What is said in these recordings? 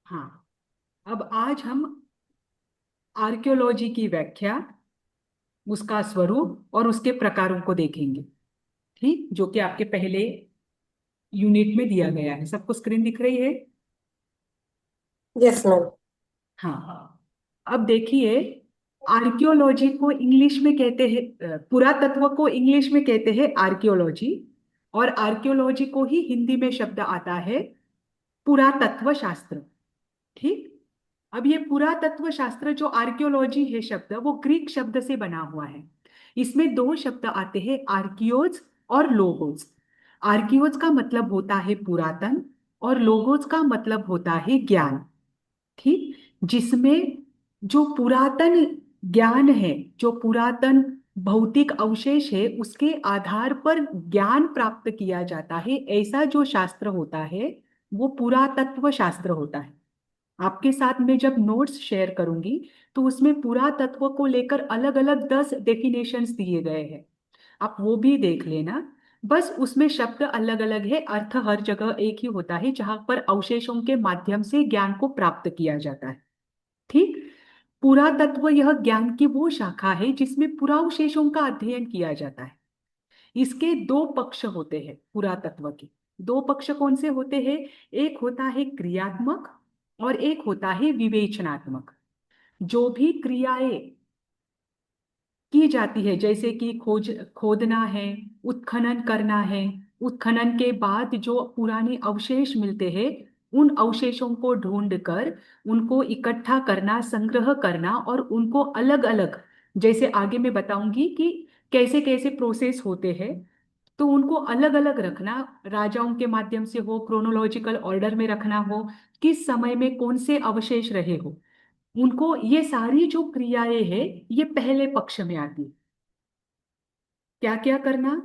हाँ, अब आज हम आर्कियोलॉजी की व्याख्या, उसका स्वरूप और उसके प्रकारों को देखेंगे। ठीक, जो कि आपके पहले यूनिट में दिया गया है। सबको स्क्रीन दिख रही है? Yes ma'am. हाँ। अब देखिए, आर्कियोलॉजी को इंग्लिश में कहते हैं, पुरातत्व को इंग्लिश में कहते हैं आर्कियोलॉजी, और आर्कियोलॉजी को ही हिंदी में शब्द आता है पुरातत्व शास्त्र। ठीक। अब ये पुरातत्व शास्त्र जो आर्कियोलॉजी है शब्द, वो ग्रीक शब्द से बना हुआ है। इसमें दो शब्द आते हैं, आर्कियोज और लोगोस। आर्कियोज का मतलब होता है पुरातन, और लोगोस का मतलब होता है ज्ञान। ठीक। जिसमें जो पुरातन ज्ञान है, जो पुरातन भौतिक अवशेष है, उसके आधार पर ज्ञान प्राप्त किया जाता है, ऐसा जो शास्त्र होता है वो पुरातत्व शास्त्र होता है। आपके साथ में जब नोट्स शेयर करूंगी तो उसमें पुरातत्व को लेकर अलग अलग 10 डेफिनेशंस दिए गए हैं, आप वो भी देख लेना। बस उसमें शब्द अलग अलग है, अर्थ हर जगह एक ही होता है, जहां पर अवशेषों के माध्यम से ज्ञान को प्राप्त किया जाता है। ठीक। पुरातत्व यह ज्ञान की वो शाखा है जिसमें पुरावशेषों का अध्ययन किया जाता है। इसके दो पक्ष होते हैं पुरातत्व के। दो पक्ष कौन से होते हैं? एक होता है क्रियात्मक और एक होता है विवेचनात्मक। जो भी क्रियाएं की जाती है, जैसे कि खोदना है, उत्खनन करना है, उत्खनन के बाद जो पुराने अवशेष मिलते हैं, उन अवशेषों को ढूंढकर उनको इकट्ठा करना, संग्रह करना, और उनको अलग अलग, जैसे आगे मैं बताऊंगी कि कैसे कैसे प्रोसेस होते हैं, तो उनको अलग अलग रखना, राजाओं के माध्यम से हो, क्रोनोलॉजिकल ऑर्डर में रखना हो, किस समय में कौन से अवशेष रहे हो, उनको, ये सारी जो क्रियाएं हैं ये पहले पक्ष में आती है। क्या क्या करना?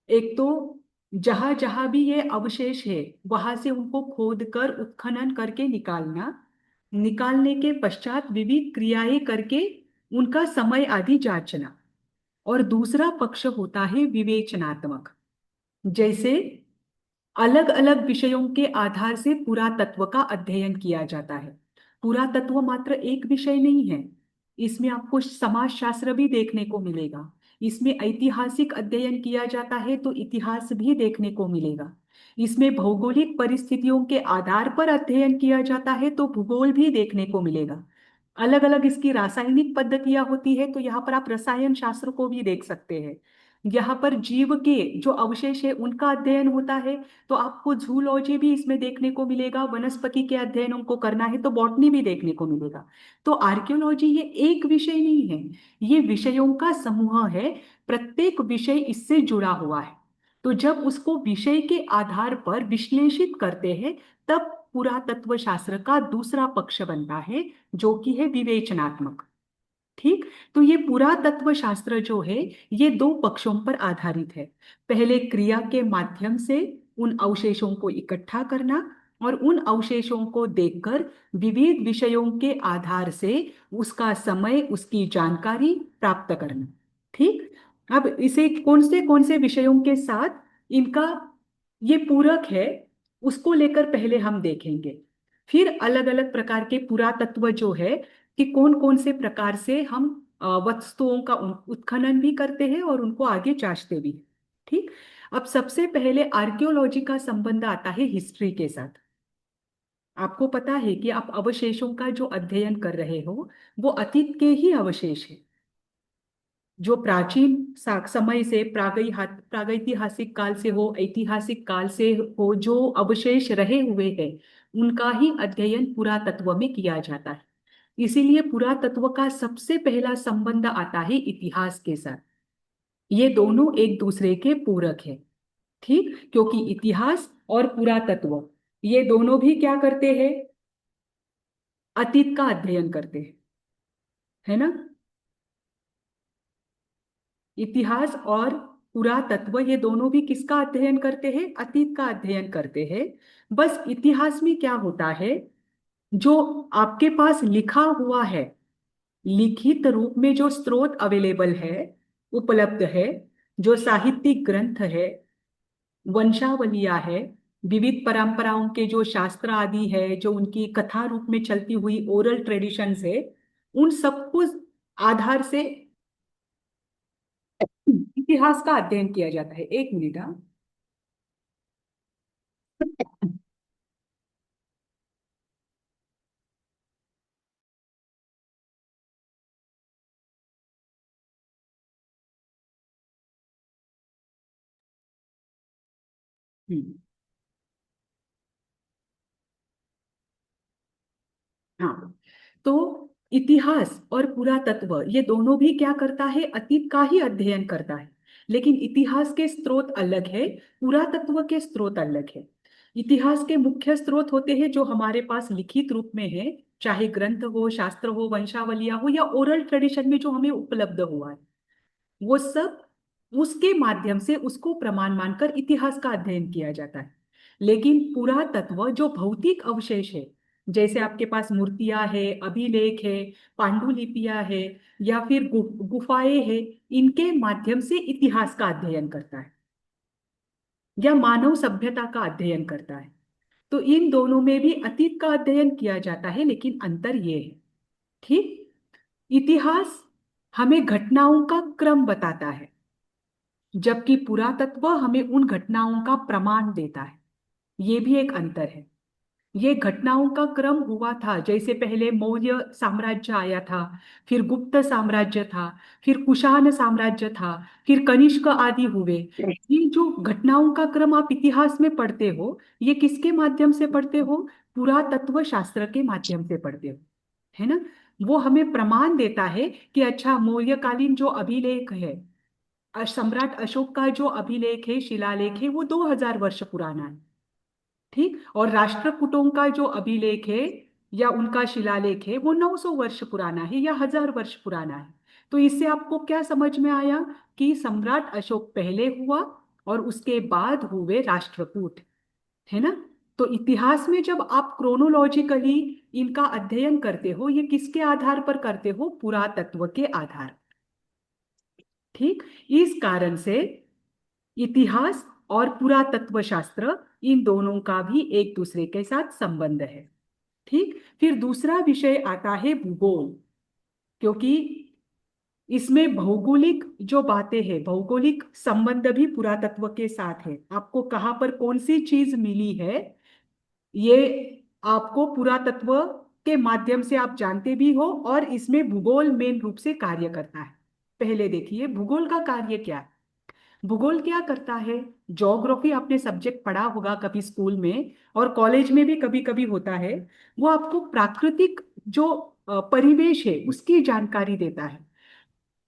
एक तो जहां जहां भी ये अवशेष है वहां से उनको खोद कर उत्खनन करके निकालना, निकालने के पश्चात विविध क्रियाएं करके उनका समय आदि जांचना। और दूसरा पक्ष होता है विवेचनात्मक। जैसे अलग अलग विषयों के आधार से पुरातत्व का अध्ययन किया जाता है। पुरातत्व मात्र एक विषय नहीं है, इसमें आपको समाजशास्त्र भी देखने को मिलेगा। इसमें ऐतिहासिक अध्ययन किया जाता है तो इतिहास भी देखने को मिलेगा। इसमें भौगोलिक परिस्थितियों के आधार पर अध्ययन किया जाता है तो भूगोल भी देखने को मिलेगा। अलग अलग इसकी रासायनिक पद्धतियां होती है तो यहाँ पर आप रसायन शास्त्र को भी देख सकते हैं। यहाँ पर जीव के जो अवशेष है उनका अध्ययन होता है, तो आपको जूलॉजी भी इसमें देखने को मिलेगा। वनस्पति के अध्ययनों को करना है तो बॉटनी भी देखने को मिलेगा। तो आर्कियोलॉजी ये एक विषय नहीं है, ये विषयों का समूह है। प्रत्येक विषय इससे जुड़ा हुआ है। तो जब उसको विषय के आधार पर विश्लेषित करते हैं, तब पुरातत्व शास्त्र का दूसरा पक्ष बनता है, जो कि है विवेचनात्मक। ठीक। तो ये पुरातत्व शास्त्र जो है ये दो पक्षों पर आधारित है। पहले क्रिया के माध्यम से उन अवशेषों को इकट्ठा करना, और उन अवशेषों को देखकर विविध विषयों के आधार से उसका समय, उसकी जानकारी प्राप्त करना। ठीक। अब इसे कौन से विषयों के साथ इनका ये पूरक है, उसको लेकर पहले हम देखेंगे। फिर अलग अलग प्रकार के पुरातत्व जो है कि कौन कौन से प्रकार से हम वस्तुओं का उत्खनन भी करते हैं और उनको आगे जांचते भी हैं। ठीक। अब सबसे पहले आर्कियोलॉजी का संबंध आता है हिस्ट्री के साथ। आपको पता है कि आप अवशेषों का जो अध्ययन कर रहे हो वो अतीत के ही अवशेष है। जो प्राचीन समय से प्रागैतिहासिक काल से हो, ऐतिहासिक काल से हो, जो अवशेष रहे हुए हैं उनका ही अध्ययन पुरातत्व में किया जाता है। इसीलिए पुरातत्व का सबसे पहला संबंध आता है इतिहास के साथ। ये दोनों एक दूसरे के पूरक है। ठीक, क्योंकि इतिहास और पुरातत्व ये दोनों भी क्या करते हैं? अतीत का अध्ययन करते हैं, है ना? इतिहास और पुरातत्व ये दोनों भी किसका अध्ययन करते हैं? अतीत का अध्ययन करते हैं। बस इतिहास में क्या होता है, जो आपके पास लिखा हुआ है, लिखित रूप में जो स्रोत अवेलेबल है, उपलब्ध है, जो साहित्यिक ग्रंथ है, वंशावलियां है, विविध परंपराओं के जो शास्त्र आदि है, जो उनकी कथा रूप में चलती हुई ओरल ट्रेडिशंस है, उन सबको आधार से इतिहास का अध्ययन किया जाता है। एक मिनट, हाँ। हम्म, हाँ। तो इतिहास और पुरातत्व ये दोनों भी क्या करता है, अतीत का ही अध्ययन करता है। लेकिन इतिहास के स्रोत अलग है, पुरातत्व के स्रोत अलग है। इतिहास के मुख्य स्रोत होते हैं जो हमारे पास लिखित रूप में है, चाहे ग्रंथ हो, शास्त्र हो, वंशावलियां हो, या ओरल ट्रेडिशन में जो हमें उपलब्ध हुआ है, वो सब उसके माध्यम से उसको प्रमाण मानकर इतिहास का अध्ययन किया जाता है। लेकिन पुरातत्व जो भौतिक अवशेष है, जैसे आपके पास मूर्तियां है, अभिलेख है, पांडुलिपियां है, या फिर गुफाएं है, इनके माध्यम से इतिहास का अध्ययन करता है या मानव सभ्यता का अध्ययन करता है। तो इन दोनों में भी अतीत का अध्ययन किया जाता है, लेकिन अंतर ये है। ठीक। इतिहास हमें घटनाओं का क्रम बताता है, जबकि पुरातत्व हमें उन घटनाओं का प्रमाण देता है। ये भी एक अंतर है। ये घटनाओं का क्रम हुआ था, जैसे पहले मौर्य साम्राज्य आया था, फिर गुप्त साम्राज्य था, फिर कुषाण साम्राज्य था, फिर कनिष्क आदि हुए। ये जो घटनाओं का क्रम आप इतिहास में पढ़ते हो, ये किसके माध्यम से पढ़ते हो? पुरातत्व शास्त्र के माध्यम से पढ़ते हो, है ना। वो हमें प्रमाण देता है कि अच्छा, मौर्यकालीन जो अभिलेख है, सम्राट अशोक का जो अभिलेख है, शिलालेख है, वो 2000 वर्ष पुराना है। ठीक। और राष्ट्रकूटों का जो अभिलेख है या उनका शिलालेख है, वो 900 वर्ष पुराना है या 1000 वर्ष पुराना है। तो इससे आपको क्या समझ में आया कि सम्राट अशोक पहले हुआ और उसके बाद हुए राष्ट्रकूट, है ना। तो इतिहास में जब आप क्रोनोलॉजिकली इनका अध्ययन करते हो, ये किसके आधार पर करते हो? पुरातत्व के आधार। ठीक। इस कारण से इतिहास और पुरातत्व शास्त्र, इन दोनों का भी एक दूसरे के साथ संबंध है। ठीक। फिर दूसरा विषय आता है भूगोल, क्योंकि इसमें भौगोलिक जो बातें हैं, भौगोलिक संबंध भी पुरातत्व के साथ है। आपको कहाँ पर कौन सी चीज मिली है, ये आपको पुरातत्व के माध्यम से आप जानते भी हो, और इसमें भूगोल मेन रूप से कार्य करता है। पहले देखिए भूगोल का कार्य क्या है। भूगोल क्या करता है? ज्योग्राफी आपने सब्जेक्ट पढ़ा होगा कभी स्कूल में, और कॉलेज में भी कभी कभी होता है। वो आपको प्राकृतिक जो परिवेश है उसकी जानकारी देता है,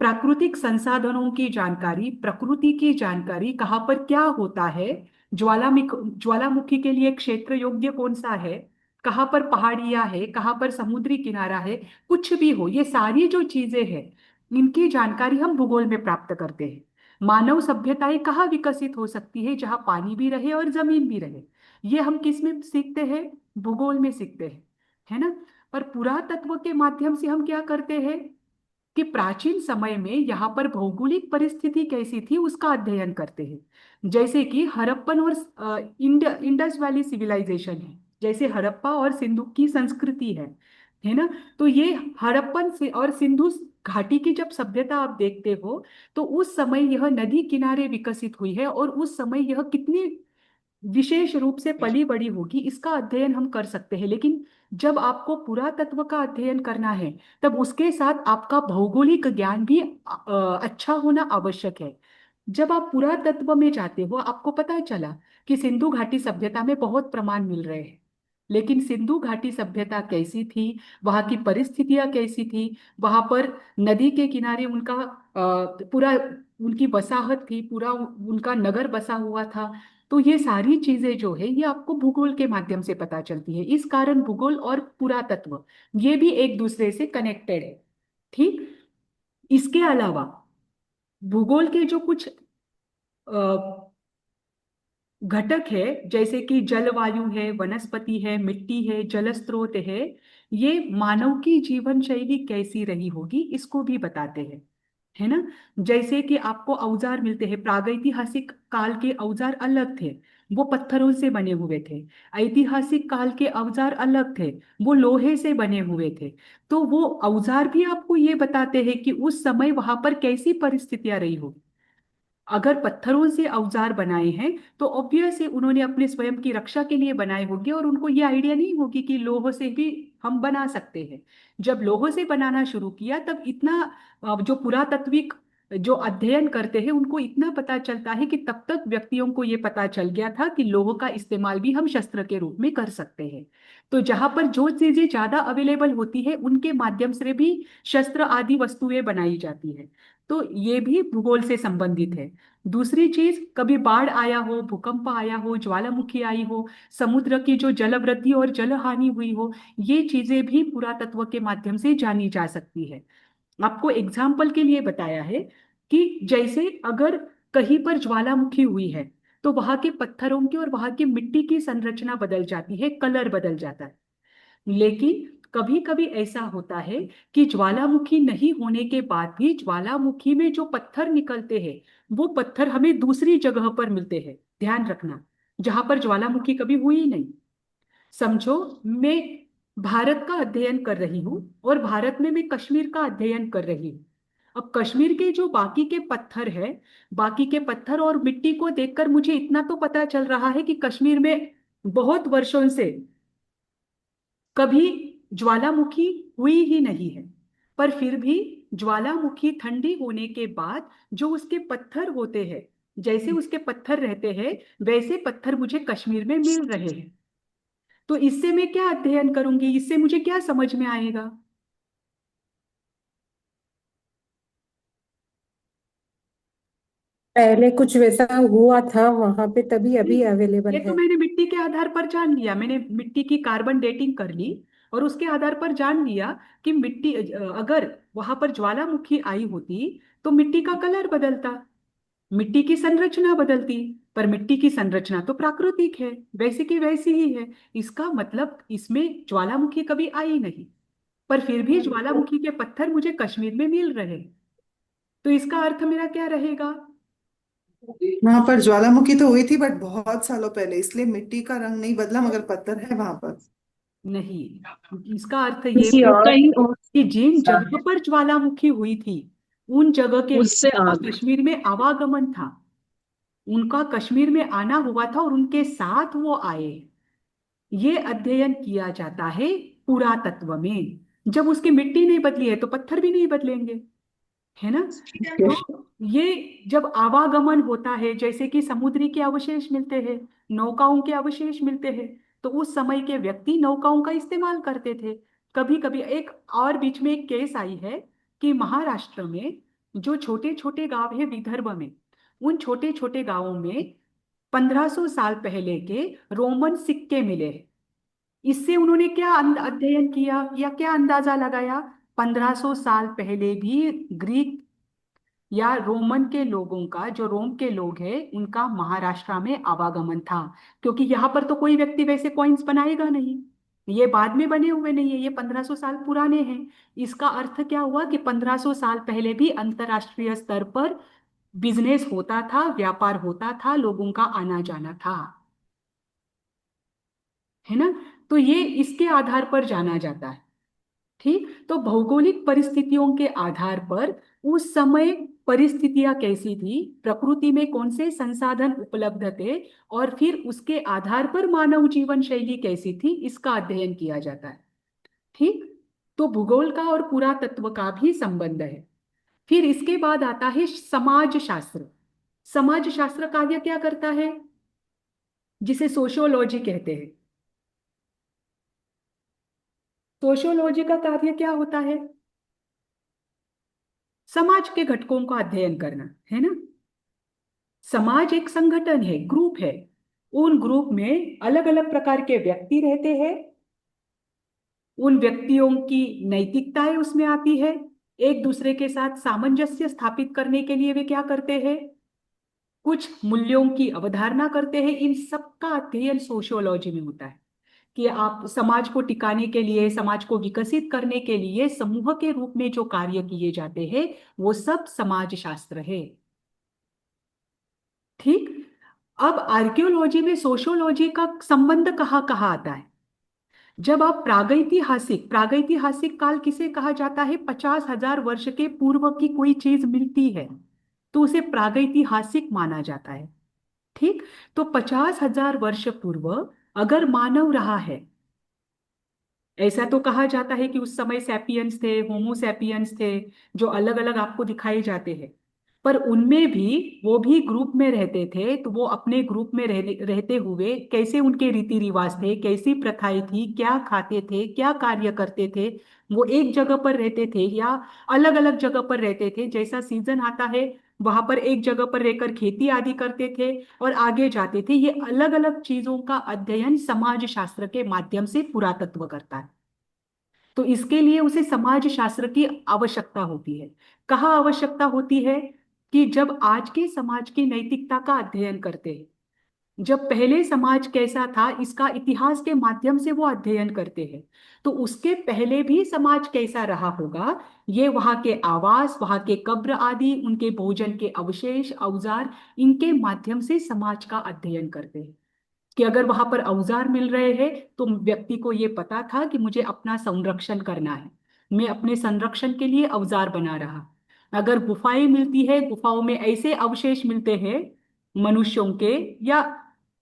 प्राकृतिक संसाधनों की जानकारी, प्रकृति की जानकारी, कहाँ पर क्या होता है, ज्वालामुखी ज्वालामुखी के लिए क्षेत्र योग्य कौन सा है, कहाँ पर पहाड़ियाँ है, कहाँ पर समुद्री किनारा है, कुछ भी हो, ये सारी जो चीजें हैं, इनकी जानकारी हम भूगोल में प्राप्त करते हैं। मानव सभ्यताएं कहाँ विकसित हो सकती है? जहाँ पानी भी रहे और जमीन भी रहे। ये हम किस में सीखते हैं? भूगोल में सीखते हैं, है ना। पर पुरातत्व के माध्यम से हम क्या करते हैं कि प्राचीन समय में यहाँ पर भौगोलिक परिस्थिति कैसी थी उसका अध्ययन करते हैं। जैसे कि हड़प्पन और इंडस वैली सिविलाइजेशन है, जैसे हड़प्पा और सिंधु की संस्कृति है ना। तो ये हड़प्पन से और सिंधु घाटी की जब सभ्यता आप देखते हो, तो उस समय यह नदी किनारे विकसित हुई है, और उस समय यह कितनी विशेष रूप से पली बड़ी होगी, इसका अध्ययन हम कर सकते हैं। लेकिन जब आपको पुरातत्व का अध्ययन करना है, तब उसके साथ आपका भौगोलिक ज्ञान भी अच्छा होना आवश्यक है। जब आप पुरातत्व में जाते हो, आपको पता चला कि सिंधु घाटी सभ्यता में बहुत प्रमाण मिल रहे हैं, लेकिन सिंधु घाटी सभ्यता कैसी थी, वहां की परिस्थितियां कैसी थी, वहां पर नदी के किनारे उनका पूरा उनकी वसाहत थी, पूरा उनका नगर बसा हुआ था। तो ये सारी चीजें जो है, ये आपको भूगोल के माध्यम से पता चलती है। इस कारण भूगोल और पुरातत्व ये भी एक दूसरे से कनेक्टेड है। ठीक। इसके अलावा भूगोल के जो कुछ घटक है, जैसे कि जलवायु है, वनस्पति है, मिट्टी है, जल स्रोत है, ये मानव की जीवन शैली कैसी रही होगी इसको भी बताते हैं, है ना। जैसे कि आपको औजार मिलते हैं, प्रागैतिहासिक काल के औजार अलग थे, वो पत्थरों से बने हुए थे। ऐतिहासिक काल के औजार अलग थे, वो लोहे से बने हुए थे। तो वो औजार भी आपको ये बताते हैं कि उस समय वहां पर कैसी परिस्थितियां रही होगी। अगर पत्थरों से औजार बनाए हैं तो ऑब्वियस है उन्होंने अपने स्वयं की रक्षा के लिए बनाए होंगे, और उनको ये आइडिया नहीं होगी कि लोहों से भी हम बना सकते हैं। जब लोहों से बनाना शुरू किया तब इतना जो पुरातात्विक जो अध्ययन करते हैं उनको इतना पता चलता है कि तब तक व्यक्तियों को ये पता चल गया था कि लोह का इस्तेमाल भी हम शस्त्र के रूप में कर सकते हैं। तो जहां पर जो चीजें ज्यादा अवेलेबल होती है उनके माध्यम से भी शस्त्र आदि वस्तुएं बनाई जाती है। तो ये भी भूगोल से संबंधित है। दूसरी चीज, कभी बाढ़ आया हो, भूकंप आया हो, ज्वालामुखी आई हो, समुद्र की जो जलवृद्धि और जल हानि हुई हो, ये चीजें भी पुरातत्व के माध्यम से जानी जा सकती है। आपको एग्जाम्पल के लिए बताया है कि जैसे अगर कहीं पर ज्वालामुखी हुई है तो वहां के पत्थरों की और वहां की मिट्टी की संरचना बदल जाती है, कलर बदल जाता है। लेकिन कभी कभी ऐसा होता है कि ज्वालामुखी नहीं होने के बाद भी ज्वालामुखी में जो पत्थर निकलते हैं वो पत्थर हमें दूसरी जगह पर मिलते हैं। ध्यान रखना, जहां पर ज्वालामुखी कभी हुई नहीं। समझो, मैं भारत का अध्ययन कर रही हूँ और भारत में मैं कश्मीर का अध्ययन कर रही हूँ। अब कश्मीर के जो बाकी के पत्थर है, बाकी के पत्थर और मिट्टी को देखकर मुझे इतना तो पता चल रहा है कि कश्मीर में बहुत वर्षों से कभी ज्वालामुखी हुई ही नहीं है। पर फिर भी ज्वालामुखी ठंडी होने के बाद जो उसके पत्थर होते हैं, जैसे उसके पत्थर रहते हैं वैसे पत्थर मुझे कश्मीर में मिल रहे हैं। तो इससे मैं क्या अध्ययन करूंगी, इससे मुझे क्या समझ में आएगा? पहले कुछ वैसा हुआ था वहां पे, तभी अभी ये अवेलेबल तो है। मैंने मिट्टी के आधार पर जान लिया, मैंने मिट्टी की कार्बन डेटिंग कर ली और उसके आधार पर जान लिया कि मिट्टी अगर वहां पर ज्वालामुखी आई होती तो मिट्टी का कलर बदलता, मिट्टी की संरचना बदलती। पर मिट्टी की संरचना तो प्राकृतिक है, वैसे की वैसी ही है। इसका मतलब इसमें ज्वालामुखी कभी आई नहीं, पर फिर भी ज्वालामुखी के पत्थर मुझे कश्मीर में मिल रहे। तो इसका अर्थ मेरा क्या रहेगा? वहां पर ज्वालामुखी तो हुई थी बट बहुत सालों पहले, इसलिए मिट्टी का रंग नहीं बदला, मगर पत्थर है वहां पर। नहीं, इसका अर्थ ये किसी है और कहीं और कि जिन सा जगह है पर ज्वालामुखी हुई थी उन जगह के उससे लोगों का आगे। कश्मीर में आवागमन था, उनका कश्मीर में आना हुआ था और उनके साथ वो आए। ये अध्ययन किया जाता है पुरातत्व में। जब उसकी मिट्टी नहीं बदली है तो पत्थर भी नहीं बदलेंगे, है ना? तो ये जब आवागमन होता है, जैसे कि समुद्री के अवशेष मिलते हैं, नौकाओं के अवशेष मिलते हैं, तो उस समय के व्यक्ति नौकाओं का इस्तेमाल करते थे। कभी कभी एक और बीच में एक केस आई है कि महाराष्ट्र में जो छोटे छोटे गांव है विदर्भ में, उन छोटे छोटे गांवों में 1500 साल पहले के रोमन सिक्के मिले हैं। इससे उन्होंने क्या अध्ययन किया या क्या अंदाजा लगाया? 1500 साल पहले भी ग्रीक या रोमन के लोगों का, जो रोम के लोग हैं उनका महाराष्ट्र में आवागमन था। क्योंकि यहाँ पर तो कोई व्यक्ति वैसे कॉइन्स बनाएगा नहीं, ये बाद में बने हुए नहीं है, ये 1500 साल पुराने हैं। इसका अर्थ क्या हुआ कि 1500 साल पहले भी अंतरराष्ट्रीय स्तर पर बिजनेस होता था, व्यापार होता था, लोगों का आना जाना था, है ना? तो ये इसके आधार पर जाना जाता है। ठीक, तो भौगोलिक परिस्थितियों के आधार पर उस समय परिस्थितियां कैसी थी, प्रकृति में कौन से संसाधन उपलब्ध थे, और फिर उसके आधार पर मानव जीवन शैली कैसी थी, इसका अध्ययन किया जाता है। ठीक, तो भूगोल का और पुरातत्व का भी संबंध है। फिर इसके बाद आता है समाज शास्त्र। समाज शास्त्र कार्य क्या करता है? जिसे सोशियोलॉजी कहते हैं। सोशियोलॉजी का कार्य क्या होता है? समाज के घटकों का अध्ययन करना, है ना? समाज एक संगठन है, ग्रुप है। उन ग्रुप में अलग अलग प्रकार के व्यक्ति रहते हैं, उन व्यक्तियों की नैतिकताएं उसमें आती है। एक दूसरे के साथ सामंजस्य स्थापित करने के लिए वे क्या करते हैं? कुछ मूल्यों की अवधारणा करते हैं। इन सब का अध्ययन सोशियोलॉजी में होता है कि आप समाज को टिकाने के लिए, समाज को विकसित करने के लिए समूह के रूप में जो कार्य किए जाते हैं वो सब समाज शास्त्र है। ठीक, अब आर्कियोलॉजी में सोशियोलॉजी का संबंध कहाँ कहाँ आता है? जब आप प्रागैतिहासिक, प्रागैतिहासिक काल किसे कहा जाता है? 50,000 वर्ष के पूर्व की कोई चीज मिलती है तो उसे प्रागैतिहासिक माना जाता है। ठीक। तो 50,000 वर्ष पूर्व अगर मानव रहा है, ऐसा तो कहा जाता है कि उस समय सैपियंस थे, होमो सैपियंस थे, जो अलग अलग आपको दिखाए जाते हैं। पर उनमें भी, वो भी ग्रुप में रहते थे, तो वो अपने ग्रुप में रहते हुए कैसे उनके रीति रिवाज थे, कैसी प्रथाएं थी, क्या खाते थे, क्या कार्य करते थे, वो एक जगह पर रहते थे या अलग अलग जगह पर रहते थे, जैसा सीजन आता है वहां पर एक जगह पर रहकर खेती आदि करते थे और आगे जाते थे। ये अलग अलग चीजों का अध्ययन समाज शास्त्र के माध्यम से पुरातत्व करता है। तो इसके लिए उसे समाज शास्त्र की आवश्यकता होती है। कहाँ आवश्यकता होती है? कि जब आज के समाज की नैतिकता का अध्ययन करते हैं, जब पहले समाज कैसा था इसका इतिहास के माध्यम से वो अध्ययन करते हैं, तो उसके पहले भी समाज कैसा रहा होगा, ये वहां के आवास, वहां के कब्र आदि, उनके भोजन के अवशेष, औजार, इनके माध्यम से समाज का अध्ययन करते हैं। कि अगर वहां पर औजार मिल रहे हैं तो व्यक्ति को ये पता था कि मुझे अपना संरक्षण करना है, मैं अपने संरक्षण के लिए औजार बना रहा। अगर गुफाएं मिलती है, गुफाओं में ऐसे अवशेष मिलते हैं मनुष्यों के या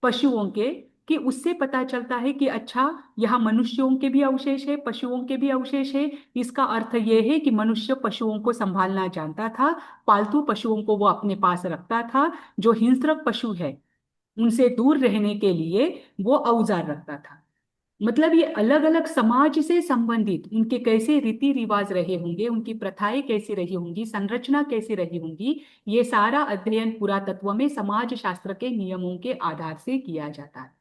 पशुओं के, कि उससे पता चलता है कि अच्छा, यहाँ मनुष्यों के भी अवशेष है, पशुओं के भी अवशेष है। इसका अर्थ ये है कि मनुष्य पशुओं को संभालना जानता था, पालतू पशुओं को वो अपने पास रखता था। जो हिंस्रक पशु है उनसे दूर रहने के लिए वो औजार रखता था। मतलब ये अलग अलग समाज से संबंधित उनके कैसे रीति रिवाज रहे होंगे, उनकी प्रथाएं कैसी रही होंगी, संरचना कैसी रही होंगी, ये सारा अध्ययन पुरातत्व में समाज शास्त्र के नियमों के आधार से किया जाता है।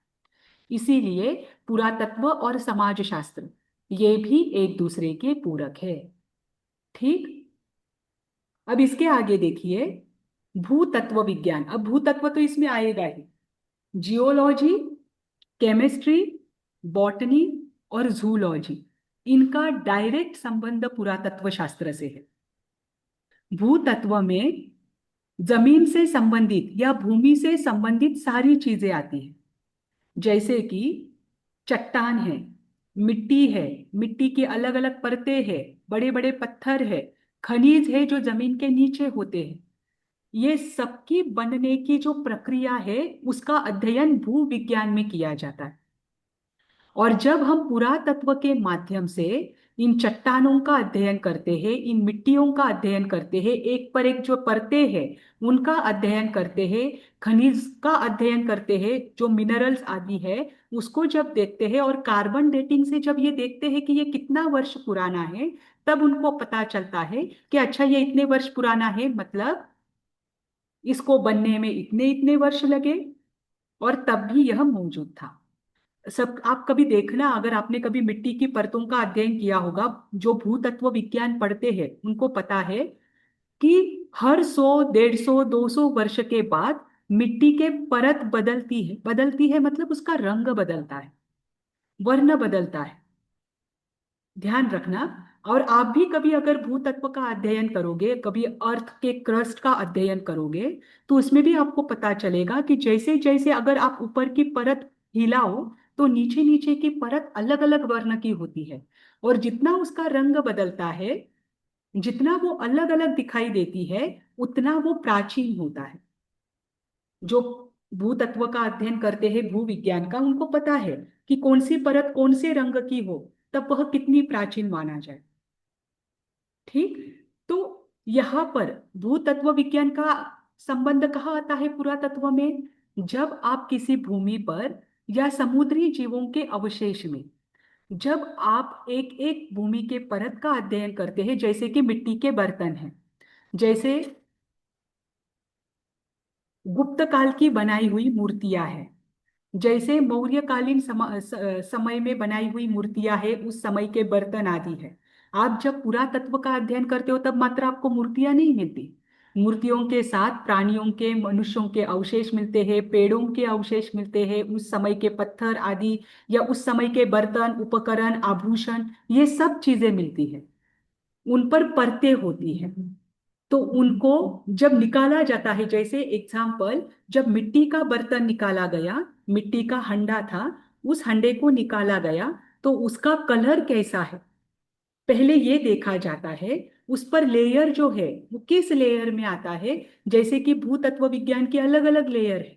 इसीलिए पुरातत्व और समाज शास्त्र ये भी एक दूसरे के पूरक है। ठीक। अब इसके आगे देखिए, भूतत्व विज्ञान। अब भूतत्व तो इसमें आएगा ही। जियोलॉजी, केमिस्ट्री, बॉटनी और जूलॉजी, इनका डायरेक्ट संबंध पुरातत्व शास्त्र से है। भूतत्व में जमीन से संबंधित या भूमि से संबंधित सारी चीजें आती हैं। जैसे कि चट्टान है, मिट्टी है, मिट्टी की अलग अलग परतें हैं, बड़े बड़े पत्थर है, खनिज है जो जमीन के नीचे होते हैं। ये सबकी बनने की जो प्रक्रिया है उसका अध्ययन भू विज्ञान में किया जाता है। और जब हम पुरातत्व के माध्यम से इन चट्टानों का अध्ययन करते हैं, इन मिट्टियों का अध्ययन करते हैं, एक पर एक जो परतें हैं उनका अध्ययन करते हैं, खनिज का अध्ययन करते हैं, जो मिनरल्स आदि है उसको जब देखते हैं, और कार्बन डेटिंग से जब ये देखते हैं कि ये कितना वर्ष पुराना है, तब उनको पता चलता है कि अच्छा ये इतने वर्ष पुराना है, मतलब इसको बनने में इतने इतने वर्ष लगे और तब भी यह मौजूद था। सब आप कभी देखना, अगर आपने कभी मिट्टी की परतों का अध्ययन किया होगा, जो भूतत्व विज्ञान पढ़ते हैं उनको पता है कि हर 100, 150, 200 वर्ष के बाद मिट्टी के परत बदलती है। बदलती है मतलब उसका रंग बदलता है, वर्ण बदलता है। ध्यान रखना। और आप भी कभी अगर भूतत्व का अध्ययन करोगे, कभी अर्थ के क्रस्ट का अध्ययन करोगे, तो उसमें भी आपको पता चलेगा कि जैसे जैसे अगर आप ऊपर की परत हिलाओ तो नीचे नीचे की परत अलग अलग वर्ण की होती है। और जितना उसका रंग बदलता है, जितना वो अलग अलग दिखाई देती है, उतना वो प्राचीन होता है। जो भूतत्व का अध्ययन करते हैं भूविज्ञान का, उनको पता है कि कौन सी परत कौन से रंग की हो तब वह कितनी प्राचीन माना जाए। ठीक। तो यहाँ पर भूतत्व विज्ञान का संबंध कहाँ आता है पुरातत्व में? जब आप किसी भूमि पर या समुद्री जीवों के अवशेष में, जब आप एक एक भूमि के परत का अध्ययन करते हैं, जैसे कि मिट्टी के बर्तन हैं, जैसे गुप्त काल की बनाई हुई मूर्तियां हैं, जैसे मौर्यकालीन समय में बनाई हुई मूर्तियां हैं, उस समय के बर्तन आदि है। आप जब पुरातत्व का अध्ययन करते हो तब मात्र आपको मूर्तियां नहीं मिलती, मूर्तियों के साथ प्राणियों के, मनुष्यों के अवशेष मिलते हैं, पेड़ों के अवशेष मिलते हैं, उस समय के पत्थर आदि, या उस समय के बर्तन, उपकरण, आभूषण, ये सब चीजें मिलती है। उन पर परतें होती हैं। तो उनको जब निकाला जाता है, जैसे एग्जाम्पल, जब मिट्टी का बर्तन निकाला गया, मिट्टी का हंडा था, उस हंडे को निकाला गया, तो उसका कलर कैसा है पहले ये देखा जाता है। उस पर लेयर जो है वो किस लेयर में आता है, जैसे कि भूतत्व विज्ञान के अलग अलग लेयर है,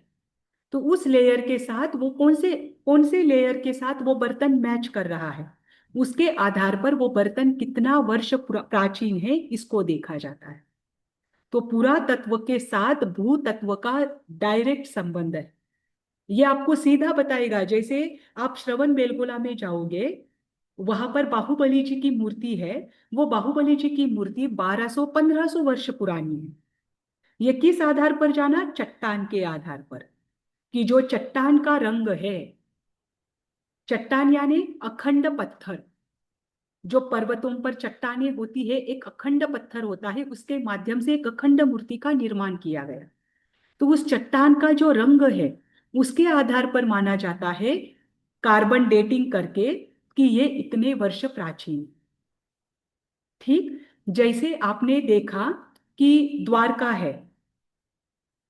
तो उस लेयर के साथ वो कौन से लेयर के साथ वो बर्तन मैच कर रहा है, उसके आधार पर वो बर्तन कितना वर्ष प्राचीन है इसको देखा जाता है। तो पुरातत्व के साथ भूतत्व का डायरेक्ट संबंध है। ये आपको सीधा बताएगा, जैसे आप श्रवण बेलगोला में जाओगे, वहां पर बाहुबली जी की मूर्ति है। वो बाहुबली जी की मूर्ति 1200-1500 वर्ष पुरानी है। ये किस आधार पर जाना? चट्टान के आधार पर, कि जो चट्टान का रंग है, चट्टान यानी अखंड पत्थर, जो पर्वतों पर चट्टानें होती है, एक अखंड पत्थर होता है, उसके माध्यम से एक अखंड मूर्ति का निर्माण किया गया। तो उस चट्टान का जो रंग है उसके आधार पर माना जाता है, कार्बन डेटिंग करके, कि ये इतने वर्ष प्राचीन। ठीक, जैसे आपने देखा कि द्वारका है,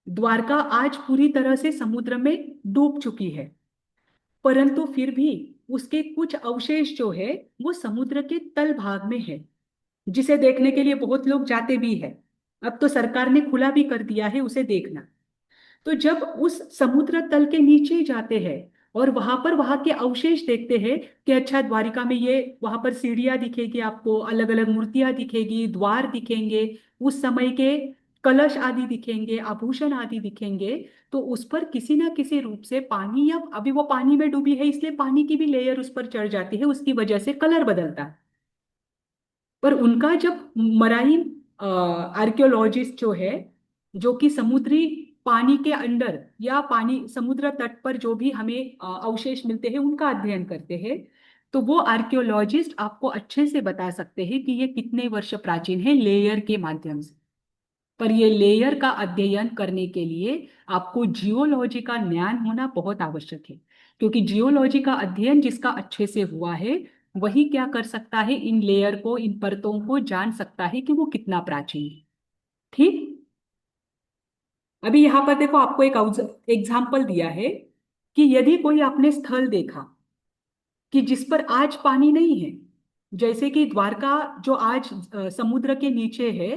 द्वारका आज पूरी तरह से समुद्र में डूब चुकी है, परंतु फिर भी उसके कुछ अवशेष जो है वो समुद्र के तल भाग में है, जिसे देखने के लिए बहुत लोग जाते भी है। अब तो सरकार ने खुला भी कर दिया है उसे देखना। तो जब उस समुद्र तल के नीचे जाते हैं और वहां के अवशेष देखते हैं, कि अच्छा द्वारिका में ये, वहां पर सीढ़ियां दिखेगी, आपको अलग अलग मूर्तियां दिखेगी, द्वार दिखेंगे, उस समय के कलश आदि दिखेंगे, आभूषण आदि दिखेंगे, तो उस पर किसी ना किसी रूप से पानी, या अभी वो पानी में डूबी है इसलिए पानी की भी लेयर उस पर चढ़ जाती है, उसकी वजह से कलर बदलता है। पर उनका जब मराइन आर्कियोलॉजिस्ट जो है, जो कि समुद्री पानी के अंदर या पानी समुद्र तट पर जो भी हमें अवशेष मिलते हैं उनका अध्ययन करते हैं, तो वो आर्कियोलॉजिस्ट आपको अच्छे से बता सकते हैं कि ये कितने वर्ष प्राचीन है, लेयर के माध्यम से। पर ये लेयर का अध्ययन करने के लिए आपको जियोलॉजी का ज्ञान होना बहुत आवश्यक है, क्योंकि जियोलॉजी का अध्ययन जिसका अच्छे से हुआ है वही क्या कर सकता है, इन लेयर को, इन परतों को जान सकता है कि वो कितना प्राचीन है। ठीक, अभी यहाँ पर देखो, आपको एक एग्जाम्पल दिया है कि यदि कोई आपने स्थल देखा कि जिस पर आज पानी नहीं है, जैसे कि द्वारका जो आज समुद्र के नीचे है,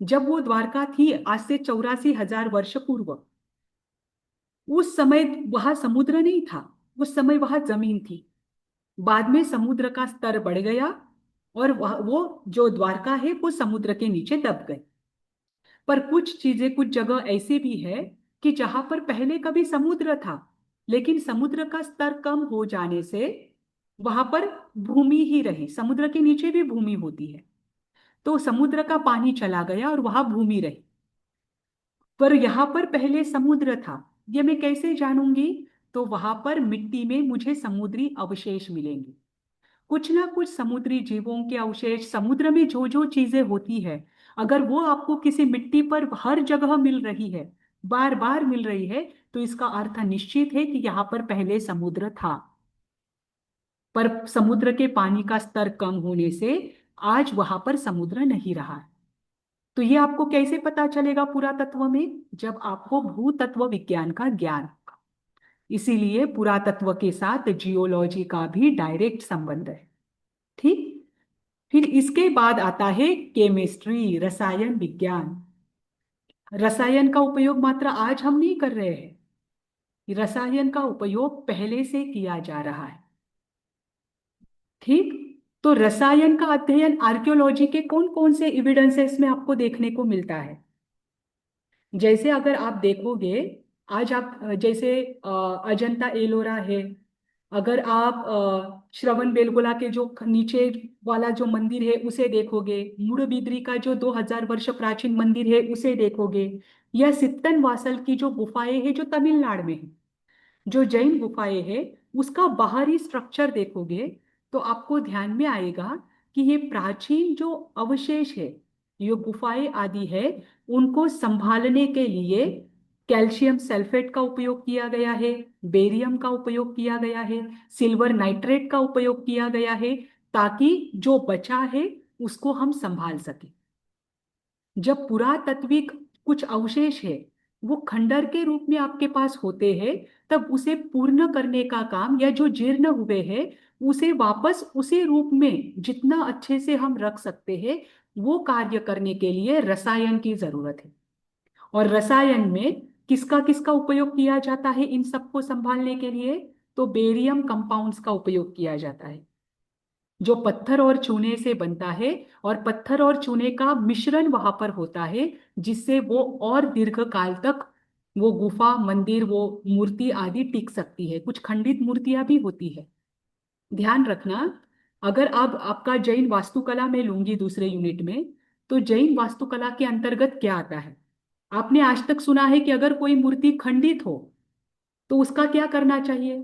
जब वो द्वारका थी आज से 84,000 वर्ष पूर्व, उस समय वहां समुद्र नहीं था, उस समय वहां जमीन थी। बाद में समुद्र का स्तर बढ़ गया और वो जो द्वारका है वो समुद्र के नीचे दब गई। पर कुछ चीजें, कुछ जगह ऐसी भी है कि जहां पर पहले कभी समुद्र था, लेकिन समुद्र का स्तर कम हो जाने से वहां पर भूमि ही रही, समुद्र के नीचे भी भूमि होती है, तो समुद्र का पानी चला गया और वहां भूमि रही। पर यहाँ पर पहले समुद्र था, ये मैं कैसे जानूंगी? तो वहां पर मिट्टी में मुझे समुद्री अवशेष मिलेंगे, कुछ ना कुछ समुद्री जीवों के अवशेष, समुद्र में जो जो चीजें होती है, अगर वो आपको किसी मिट्टी पर हर जगह मिल रही है, बार बार मिल रही है, तो इसका अर्थ निश्चित है कि यहाँ पर पहले समुद्र था। पर समुद्र के पानी का स्तर कम होने से आज वहां पर समुद्र नहीं रहा है। तो ये आपको कैसे पता चलेगा पुरातत्व में? जब आपको भूतत्व विज्ञान का ज्ञान होगा। इसीलिए पुरातत्व के साथ जियोलॉजी का भी डायरेक्ट संबंध है। ठीक, फिर इसके बाद आता है केमिस्ट्री, रसायन विज्ञान। रसायन का उपयोग मात्र आज हम नहीं कर रहे हैं, रसायन का उपयोग पहले से किया जा रहा है। ठीक, तो रसायन का अध्ययन आर्कियोलॉजी के कौन कौन से एविडेंसेस में आपको देखने को मिलता है? जैसे अगर आप देखोगे, आज आप जैसे अजंता एलोरा है, अगर आप श्रवण बेलगोला के जो नीचे वाला जो मंदिर है उसे देखोगे, मुड़बिद्री का जो 2000 वर्ष प्राचीन मंदिर है उसे देखोगे, या सित्तन वासल की जो गुफाएं हैं जो तमिलनाडु में है, जो जैन गुफाएं हैं, उसका बाहरी स्ट्रक्चर देखोगे, तो आपको ध्यान में आएगा कि ये प्राचीन जो अवशेष है, ये गुफाएं आदि है, उनको संभालने के लिए कैल्शियम सल्फेट का उपयोग किया गया है, बेरियम का उपयोग किया गया है, सिल्वर नाइट्रेट का उपयोग किया गया है, ताकि जो बचा है उसको हम संभाल सकें। जब पुरातात्विक कुछ अवशेष है वो खंडर के रूप में आपके पास होते हैं, तब उसे पूर्ण करने का काम, या जो जीर्ण हुए हैं उसे वापस उसी रूप में जितना अच्छे से हम रख सकते हैं, वो कार्य करने के लिए रसायन की जरूरत है। और रसायन में किसका किसका उपयोग किया जाता है इन सबको संभालने के लिए? तो बेरियम कंपाउंड्स का उपयोग किया जाता है, जो पत्थर और चूने से बनता है, और पत्थर और चूने का मिश्रण वहां पर होता है, जिससे वो और दीर्घ काल तक वो गुफा, मंदिर, वो मूर्ति आदि टिक सकती है। कुछ खंडित मूर्तियां भी होती है। ध्यान रखना, अगर अब आपका जैन वास्तुकला में लूंगी दूसरे यूनिट में, तो जैन वास्तुकला के अंतर्गत क्या आता है? आपने आज तक सुना है कि अगर कोई मूर्ति खंडित हो तो उसका क्या करना चाहिए?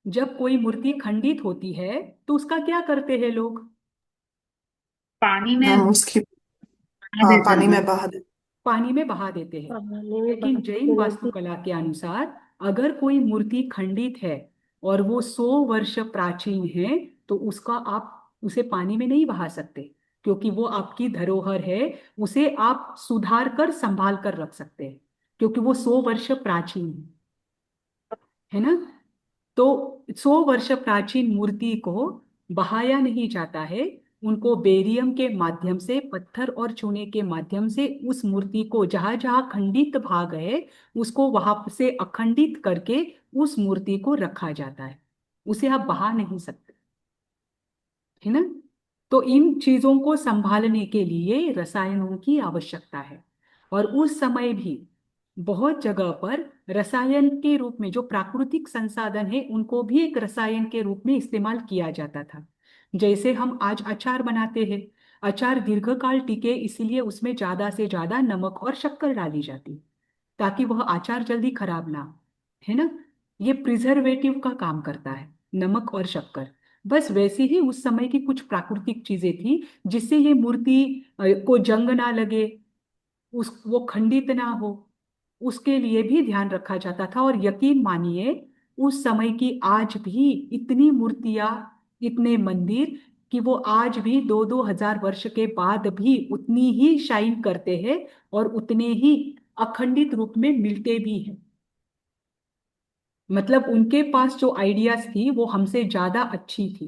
जब कोई मूर्ति खंडित होती है तो उसका क्या करते हैं लोग? पानी में हम उसकी, बहा हाँ, देते पानी हैं। में बहा दे। पानी में बहा देते हैं। पानी में लेकिन बहा जैन देते हैं। वास्तुकला के अनुसार अगर कोई मूर्ति खंडित है और वो 100 वर्ष प्राचीन है, तो उसका आप उसे पानी में नहीं बहा सकते, क्योंकि वो आपकी धरोहर है। उसे आप सुधार कर संभाल कर रख सकते हैं, क्योंकि वो 100 वर्ष प्राचीन है ना। तो 100 वर्ष प्राचीन मूर्ति को बहाया नहीं जाता है। उनको बेरियम के माध्यम से, पत्थर और चूने के माध्यम से उस मूर्ति को जहां जहां खंडित भाग है उसको वहां से अखंडित करके उस मूर्ति को रखा जाता है। उसे आप बहा नहीं सकते, है ना। तो इन चीजों को संभालने के लिए रसायनों की आवश्यकता है। और उस समय भी बहुत जगह पर रसायन के रूप में, जो प्राकृतिक संसाधन है उनको भी एक रसायन के रूप में इस्तेमाल किया जाता था। जैसे हम आज अचार बनाते हैं, अचार दीर्घकाल टिके इसलिए उसमें ज्यादा से ज्यादा नमक और शक्कर डाली जाती है, ताकि वह अचार जल्दी खराब ना हो, है ना। ये प्रिजर्वेटिव का काम करता है, नमक और शक्कर। बस वैसे ही उस समय की कुछ प्राकृतिक चीजें थी जिससे ये मूर्ति को जंग ना लगे, उस वो खंडित ना हो, उसके लिए भी ध्यान रखा जाता था। और यकीन मानिए, उस समय की आज भी इतनी मूर्तियां, इतने मंदिर, कि वो आज भी 2-2 हजार वर्ष के बाद भी उतनी ही शाइन करते हैं और उतने ही अखंडित रूप में मिलते भी हैं। मतलब उनके पास जो आइडियाज थी वो हमसे ज्यादा अच्छी थी,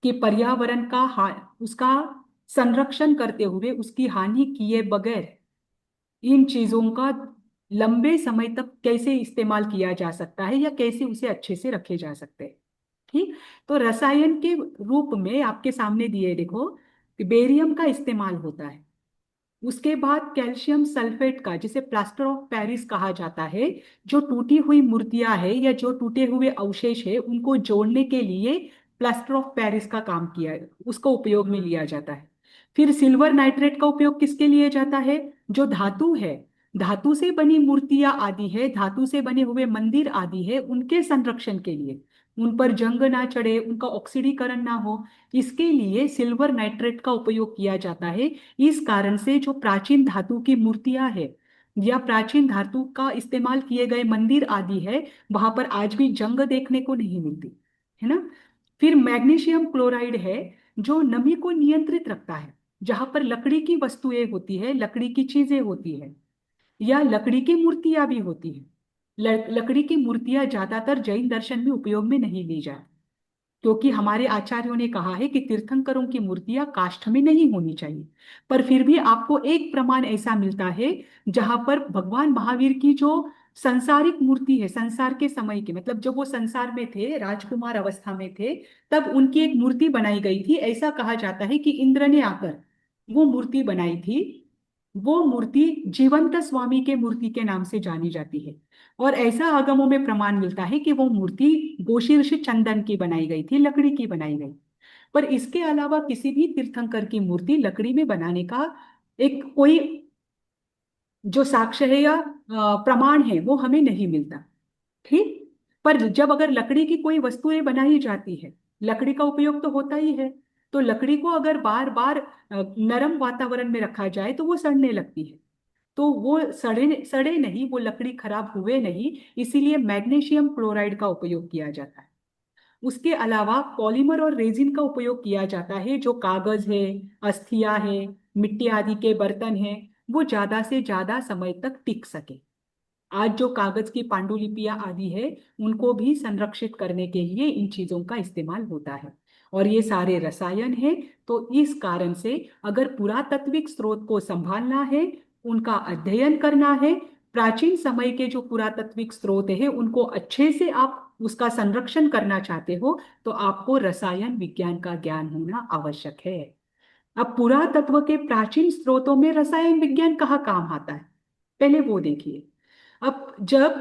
कि पर्यावरण का उसका संरक्षण करते हुए, उसकी हानि किए बगैर इन चीजों का लंबे समय तक कैसे इस्तेमाल किया जा सकता है, या कैसे उसे अच्छे से रखे जा सकते हैं। ठीक। तो रसायन के रूप में आपके सामने दिए देखो कि बेरियम का इस्तेमाल होता है। उसके बाद कैल्शियम सल्फेट का, जिसे प्लास्टर ऑफ पेरिस कहा जाता है, जो टूटी हुई मूर्तियां है या जो टूटे हुए अवशेष है उनको जोड़ने के लिए प्लास्टर ऑफ पेरिस का काम किया, उसको उपयोग में लिया जाता है। फिर सिल्वर नाइट्रेट का उपयोग किसके लिए जाता है? जो धातु है, धातु से बनी मूर्तियां आदि है, धातु से बने हुए मंदिर आदि है, उनके संरक्षण के लिए, उन पर जंग ना चढ़े, उनका ऑक्सीडीकरण ना हो, इसके लिए सिल्वर नाइट्रेट का उपयोग किया जाता है। इस कारण से जो प्राचीन धातु की मूर्तियां है या प्राचीन धातु का इस्तेमाल किए गए मंदिर आदि है, वहां पर आज भी जंग देखने को नहीं मिलती, है ना। फिर मैग्नीशियम क्लोराइड है, जो नमी को नियंत्रित रखता है। जहां पर लकड़ी की वस्तुएं होती है, लकड़ी की चीजें होती है, या लकड़ी की मूर्तियां भी होती है। लकड़ी की मूर्तियां ज्यादातर जैन दर्शन में उपयोग में नहीं ली जाती, क्योंकि हमारे आचार्यों ने कहा है कि तीर्थंकरों की मूर्तियां काष्ठ में नहीं होनी चाहिए। पर फिर भी आपको एक प्रमाण ऐसा मिलता है जहां पर भगवान महावीर की जो संसारिक मूर्ति है, संसार के समय की, मतलब जब वो संसार में थे, राजकुमार अवस्था में थे, तब उनकी एक मूर्ति बनाई गई थी। ऐसा कहा जाता है कि इंद्र ने आकर वो मूर्ति बनाई थी। वो मूर्ति जीवंत स्वामी के मूर्ति के नाम से जानी जाती है। और ऐसा आगमों में प्रमाण मिलता है कि वो मूर्ति गोशीर्ष चंदन की बनाई गई थी, लकड़ी की बनाई गई। पर इसके अलावा किसी भी तीर्थंकर की मूर्ति लकड़ी में बनाने का एक कोई जो साक्ष्य है या प्रमाण है वो हमें नहीं मिलता। ठीक। पर जब अगर लकड़ी की कोई वस्तुएं बनाई जाती है, लकड़ी का उपयोग तो होता ही है, तो लकड़ी को अगर बार बार नरम वातावरण में रखा जाए तो वो सड़ने लगती है। तो वो सड़े सड़े नहीं, वो लकड़ी खराब हुए नहीं, इसीलिए मैग्नीशियम क्लोराइड का उपयोग किया जाता है। उसके अलावा पॉलीमर और रेजिन का उपयोग किया जाता है। जो कागज है, अस्थियां है, मिट्टी आदि के बर्तन हैं, वो ज्यादा से ज्यादा समय तक टिक सके। आज जो कागज की पांडुलिपियां आदि है, उनको भी संरक्षित करने के लिए इन चीजों का इस्तेमाल होता है। और ये सारे रसायन है। तो इस कारण से अगर पुरातात्विक स्रोत को संभालना है, उनका अध्ययन करना है, प्राचीन समय के जो पुरातात्विक स्रोत है उनको अच्छे से आप उसका संरक्षण करना चाहते हो, तो आपको रसायन विज्ञान का ज्ञान होना आवश्यक है। अब पुरातत्व के प्राचीन स्रोतों में रसायन विज्ञान कहाँ काम आता है, पहले वो देखिए। अब जब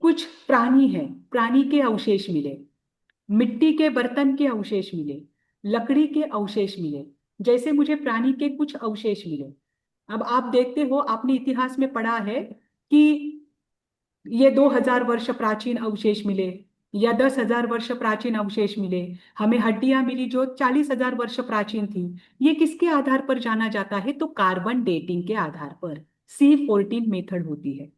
कुछ प्राणी है, प्राणी के अवशेष मिले, मिट्टी के बर्तन के अवशेष मिले, लकड़ी के अवशेष मिले, जैसे मुझे प्राणी के कुछ अवशेष मिले। अब आप देखते हो, आपने इतिहास में पढ़ा है कि ये 2000 वर्ष प्राचीन अवशेष मिले या 10,000 वर्ष प्राचीन अवशेष मिले। हमें हड्डियां मिली जो 40,000 वर्ष प्राचीन थी। ये किसके आधार पर जाना जाता है, तो कार्बन डेटिंग के आधार पर C14 मेथड होती है।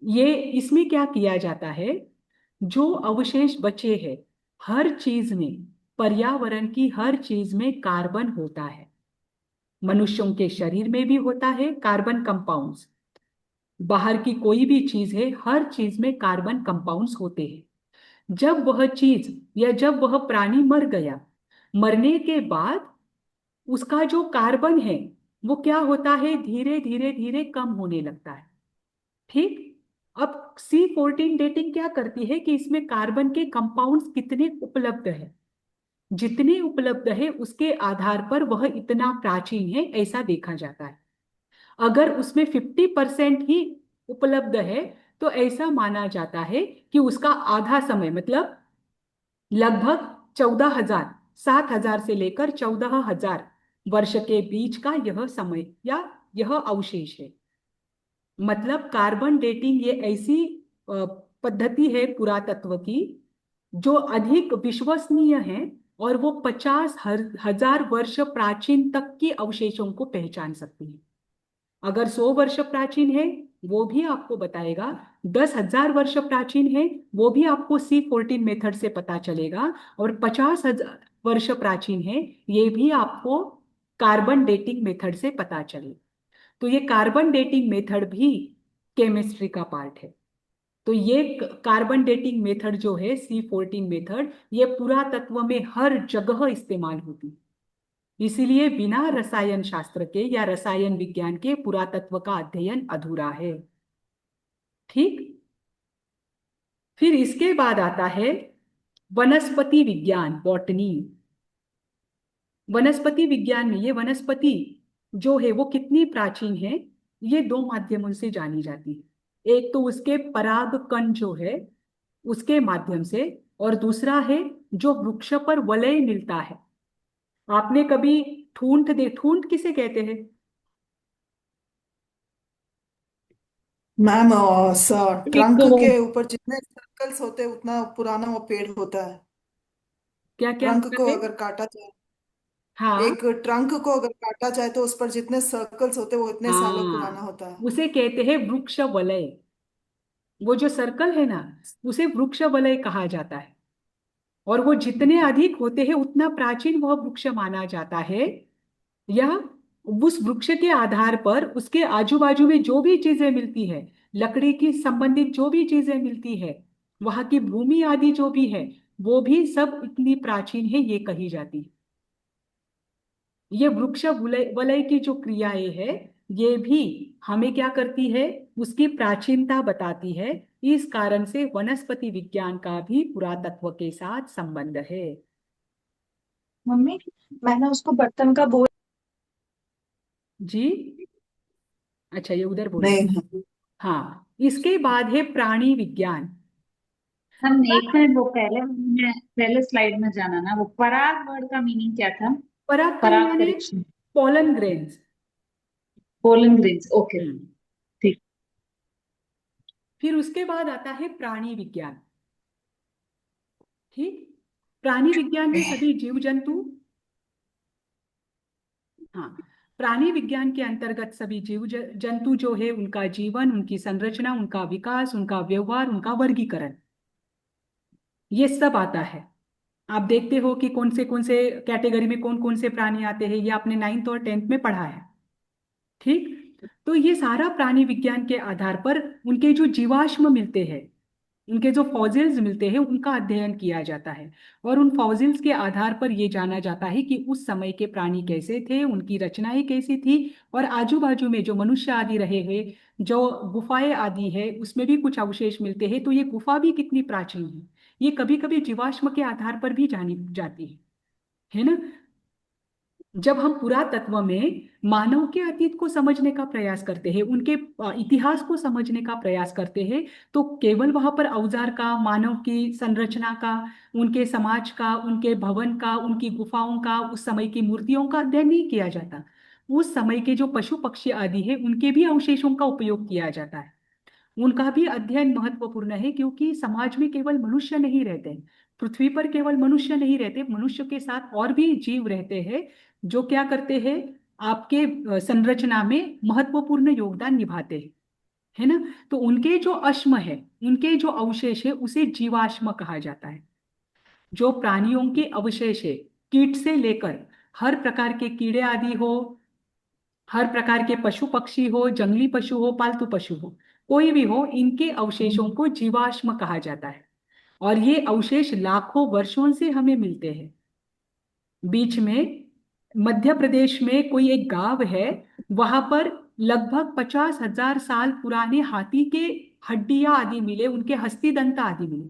ये इसमें क्या किया जाता है, जो अवशेष बचे हैं, हर चीज में, पर्यावरण की हर चीज में कार्बन होता है। मनुष्यों के शरीर में भी होता है कार्बन कंपाउंड्स। बाहर की कोई भी चीज है, हर चीज में कार्बन कंपाउंड्स होते हैं। जब वह चीज या जब वह प्राणी मर गया, मरने के बाद उसका जो कार्बन है वो क्या होता है, धीरे धीरे धीरे कम होने लगता है। ठीक। अब C14 डेटिंग क्या करती है कि इसमें कार्बन के कंपाउंड्स कितने उपलब्ध है, जितने उपलब्ध है उसके आधार पर वह इतना प्राचीन है ऐसा देखा जाता है। अगर उसमें 50% ही उपलब्ध है, तो ऐसा माना जाता है कि उसका आधा समय, मतलब लगभग 14,000, 7,000 से लेकर 14,000 वर्ष के बीच का यह समय या यह अवशेष है। मतलब कार्बन डेटिंग ये ऐसी पद्धति है पुरातत्व की जो अधिक विश्वसनीय है, और वो 50,000 वर्ष प्राचीन तक की अवशेषों को पहचान सकती है। अगर 100 वर्ष प्राचीन है, वो भी आपको बताएगा। 10,000 वर्ष प्राचीन है, वो भी आपको C14 मेथड से पता चलेगा। और 50,000 वर्ष प्राचीन है, ये भी आपको कार्बन डेटिंग मेथड से पता चलेगा। तो ये कार्बन डेटिंग मेथड भी केमिस्ट्री का पार्ट है। तो ये कार्बन डेटिंग मेथड जो है C14 मेथड, ये पुरातत्व में हर जगह इस्तेमाल होती है। इसीलिए बिना रसायन शास्त्र के या रसायन विज्ञान के पुरातत्व का अध्ययन अधूरा है। ठीक। फिर इसके बाद आता है वनस्पति विज्ञान, बॉटनी। वनस्पति विज्ञान में ये वनस्पति जो है वो कितनी प्राचीन है, ये दो माध्यमों से जानी जाती है। एक तो उसके पराग कण जो है उसके माध्यम से, और दूसरा है जो वृक्ष पर वलय मिलता है। आपने कभी ठूंठ किसे कहते हैं? मैम एक ट्रंक तो वो के ऊपर जितने सर्कल्स होते हैं उतना पुराना वो पेड़ होता है। क्या क्या ट्रंक होता को है? अगर काटा जाए, हाँ। एक ट्रंक को अगर काटा जाए तो उस पर जितने सर्कल्स होते हैं वो इतने सालों पुराना हाँ, होता है। उसे कहते हैं वृक्ष वलय। वो जो सर्कल है ना, उसे वृक्ष वलय कहा जाता है। और वो जितने अधिक होते हैं उतना प्राचीन वह वृक्ष माना जाता है। या उस वृक्ष के आधार पर उसके आजू बाजू में जो भी चीजें मिलती है, लकड़ी की संबंधित जो भी चीजें मिलती है, वहां की भूमि आदि जो भी है, वो भी सब इतनी प्राचीन है ये कही जाती है। ये वृक्ष वलय वलय की जो क्रियाएं है, ये भी हमें क्या करती है, उसकी प्राचीनता बताती है। इस कारण से वनस्पति विज्ञान का भी पुरातत्व के साथ संबंध है। मम्मी, मैंने उसको बर्तन का बोल। जी। अच्छा, ये उधर बोल रहे। नहीं हाँ। हाँ, इसके बाद है प्राणी विज्ञान। हम एक मिनट, वो पहले स्लाइड में जाना ना, वो पराग वर्ड का मीनिंग क्या था? परागकण पराग यानी परीक्षण, pollen grains. Pollen grains, okay. Hmm. ठीक। फिर उसके बाद आता है प्राणी विज्ञान। ठीक। प्राणी विज्ञान में सभी जीव जंतु, हाँ, प्राणी विज्ञान के अंतर्गत सभी जीव जंतु जो है उनका जीवन, उनकी संरचना, उनका विकास, उनका व्यवहार, उनका वर्गीकरण। ये सब आता है। आप देखते हो कि कौन से कैटेगरी में कौन कौन से प्राणी आते हैं, ये आपने 9th और 10th में पढ़ा है। ठीक। तो ये सारा प्राणी विज्ञान के आधार पर उनके जो जीवाश्म मिलते हैं, उनके जो फॉसिल्स मिलते हैं, उनका अध्ययन किया जाता है। और उन फॉसिल्स के आधार पर ये जाना जाता है कि उस समय के प्राणी कैसे थे, उनकी रचनाएं कैसी थी, और आजू बाजू में जो मनुष्य आदि रहे हैं, जो गुफाएं आदि है, उसमें भी कुछ अवशेष मिलते हैं। तो ये गुफा भी कितनी प्राचीन है, ये कभी कभी जीवाश्म के आधार पर भी जानी जाती है ना। जब हम पुरातत्व में मानव के अतीत को समझने का प्रयास करते हैं, उनके इतिहास को समझने का प्रयास करते हैं, तो केवल वहां पर औजार का, मानव की संरचना का, उनके समाज का, उनके भवन का, उनकी गुफाओं का, उस समय की मूर्तियों का अध्ययन नहीं किया जाता। उस समय के जो पशु पक्षी आदि है, उनके भी अवशेषों का उपयोग किया जाता है। उनका भी अध्ययन महत्वपूर्ण है, क्योंकि समाज में केवल मनुष्य नहीं रहते, पृथ्वी पर केवल मनुष्य नहीं रहते, मनुष्य के साथ और भी जीव रहते हैं जो क्या करते हैं, आपके संरचना में महत्वपूर्ण योगदान निभाते हैं, है ना। तो उनके जो अश्म है, उनके जो अवशेष है, उसे जीवाश्म कहा जाता है। जो प्राणियों के अवशेष है, कीट से लेकर हर प्रकार के कीड़े आदि हो, हर प्रकार के पशु पक्षी हो, जंगली पशु हो, पालतू पशु हो, कोई भी हो, इनके अवशेषों को जीवाश्म कहा जाता है। और ये अवशेष लाखों वर्षों से हमें मिलते हैं। बीच में मध्य प्रदेश में कोई एक गांव है, वहां पर लगभग 50,000 साल पुराने हाथी के हड्डियां आदि मिले, उनके हस्ती दंत आदि मिले।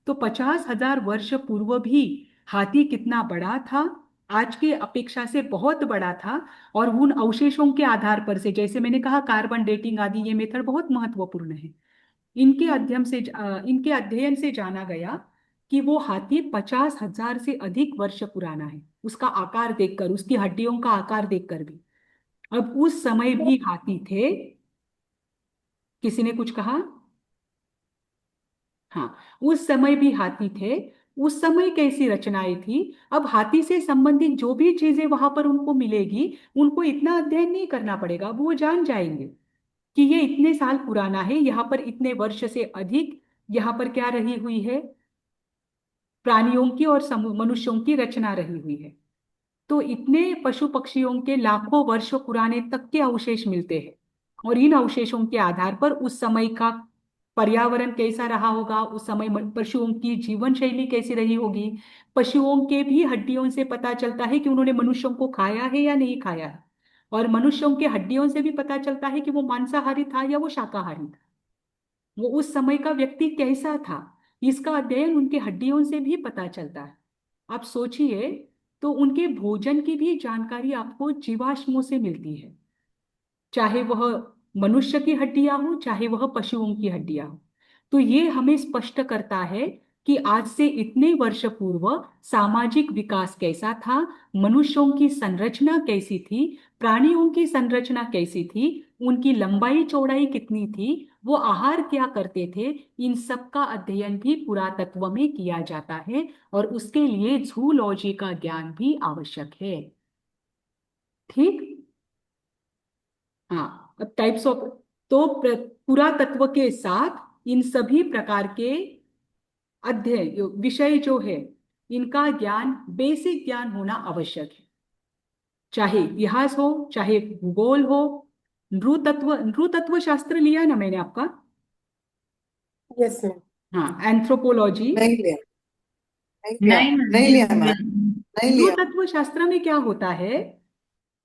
तो 50,000 वर्ष पूर्व भी हाथी कितना बड़ा था, आज के अपेक्षा से बहुत बड़ा था। और उन अवशेषों के आधार पर से, जैसे मैंने कहा, कार्बन डेटिंग आदि ये मेथड बहुत महत्वपूर्ण है। इनके अध्ययन से जाना गया कि वो हाथी 50,000 से अधिक वर्ष पुराना है, उसका आकार देखकर, उसकी हड्डियों का आकार देखकर भी। अब उस समय भी हाथी थे। किसी ने कुछ कहा? हाँ, उस समय भी हाथी थे। उस समय कैसी रचनाएं थी, अब हाथी से संबंधित जो भी चीजें वहां पर उनको मिलेगी, उनको इतना अध्ययन नहीं करना पड़ेगा, अब वो जान जाएंगे कि ये इतने साल पुराना है, यहाँ पर इतने वर्ष से अधिक यहाँ पर क्या रही हुई है, प्राणियों की और मनुष्यों की रचना रही हुई है। तो इतने पशु पक्षियों के लाखों वर्षों पुराने तक के अवशेष मिलते हैं। और इन अवशेषों के आधार पर उस समय का पर्यावरण कैसा रहा होगा, उस समय पशुओं की जीवन शैली कैसी रही होगी। पशुओं के भी हड्डियों से पता चलता है कि उन्होंने मनुष्यों को खाया है या नहीं खाया है। और मनुष्यों के हड्डियों से भी पता चलता है कि वो मांसाहारी था या वो शाकाहारी था, वो उस समय का व्यक्ति कैसा था। इसका अध्ययन उनके हड्डियों से भी पता चलता है। आप सोचिए, तो उनके भोजन की भी जानकारी आपको जीवाश्मों से मिलती है, चाहे वह मनुष्य की हड्डियां हो, चाहे वह पशुओं की हड्डियां हो। तो ये हमें स्पष्ट करता है कि आज से इतने वर्ष पूर्व सामाजिक विकास कैसा था, मनुष्यों की संरचना कैसी थी, प्राणियों की संरचना कैसी थी, उनकी लंबाई चौड़ाई कितनी थी, वो आहार क्या करते थे, इन सब का अध्ययन भी पुरातत्व में किया जाता है। और उसके लिए जूलॉजी का ज्ञान भी आवश्यक है। ठीक। हाँ, अब टाइप्स ऑफ, तो पुरातत्व के साथ इन सभी प्रकार के अध्ययन विषय जो है, इनका ज्ञान, बेसिक ज्ञान होना आवश्यक है। चाहे इतिहास हो, चाहे भूगोल हो, नृतत्व शास्त्र लिया ना मैंने आपका? Yes ma'am. हाँ, एंथ्रोपोलॉजी। नहीं लिया। नहीं लिया। नहीं नहीं लिया मैम, मैम। नहीं लिया। नृतत्व शास्त्र में क्या होता है,